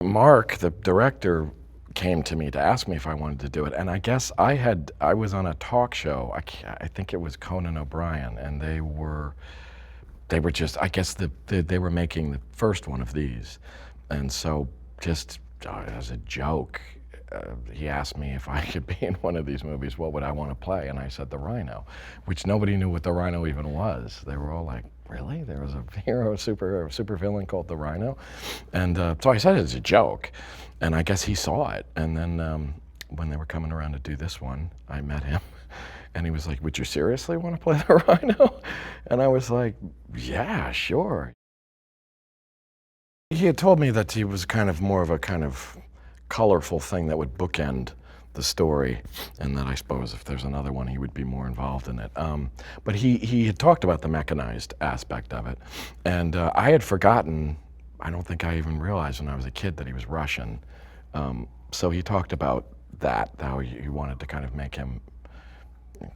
Mark, the director, came to me to ask me if I wanted to do it, and I guess I was on a talk show. I think it was Conan O'Brien, and they were just, I guess they were making the first one of these, and so just as a joke, he asked me if I could be in one of these movies, what would I want to play? And I said the Rhino, which nobody knew what the Rhino even was. They were all like, really? There was a hero, super villain called the Rhino? And so I said it as a joke, and I guess he saw it. And then when they were coming around to do this one, I met him, and he was like, would you seriously want to play the Rhino? And I was like, yeah, sure. He had told me that he was kind of more of a kind of colorful thing that would bookend the story, and that I suppose if there's another one, he would be more involved in it. But he had talked about the mechanized aspect of it, and I had forgotten. I don't think I even realized when I was a kid that he was Russian. So he talked about that, how he wanted to kind of make him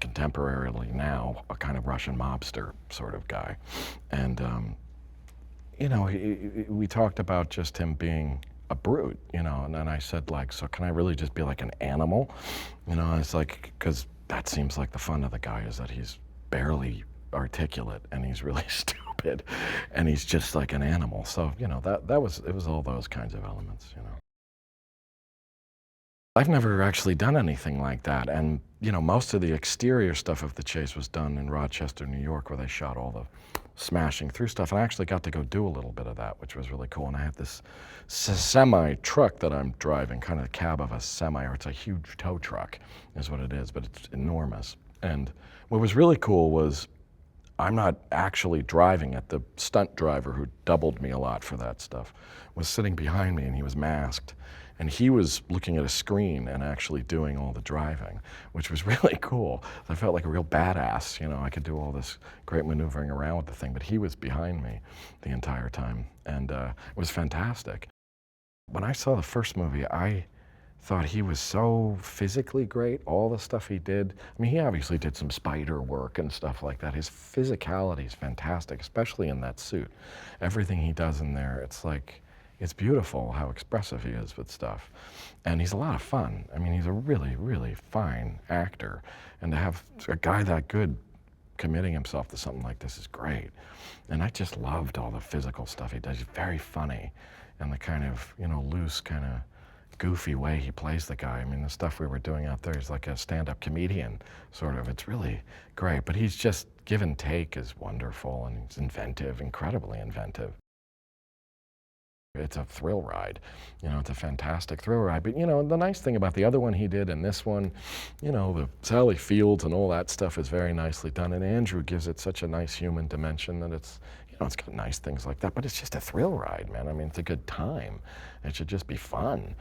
contemporarily now a kind of Russian mobster sort of guy, and we talked about just him being a brute, and then I said, like, so can I really just be like an animal? And it's like, because that seems like the fun of the guy is that he's barely articulate and he's really stupid and he's just like an animal. So, it was all those kinds of elements. I've never actually done anything like that, and most of the exterior stuff of the chase was done in Rochester, New York, where they shot all the smashing through stuff, and I actually got to go do a little bit of that, which was really cool. And I had this semi truck that I'm driving, kind of the cab of a semi, or it's a huge tow truck is what it is, but it's enormous. And what was really cool was I'm not actually driving it. The stunt driver, who doubled me a lot for that stuff, was sitting behind me, and he was masked. And he was looking at a screen and actually doing all the driving, which was really cool. I felt like a real badass. I could do all this great maneuvering around with the thing, but he was behind me the entire time, and it was fantastic. When I saw the first movie, I thought he was so physically great, all the stuff he did. I mean, he obviously did some spider work and stuff like that. His physicality is fantastic, especially in that suit. Everything he does in there, it's beautiful how expressive he is with stuff. And he's a lot of fun. I mean, he's a really, really fine actor. And to have a guy that good committing himself to something like this is great. And I just loved all the physical stuff he does. He's very funny. And the kind of, loose, kind of goofy way he plays the guy. I mean, the stuff we were doing out there is like a stand-up comedian, sort of. It's really great. But he's just, give and take is wonderful, and he's inventive, incredibly inventive. It's a thrill ride. It's a fantastic thrill ride. But, the nice thing about the other one he did and this one, the Sally Fields and all that stuff is very nicely done. And Andrew gives it such a nice human dimension that it's got nice things like that. But it's just a thrill ride, man. I mean, it's a good time. It should just be fun.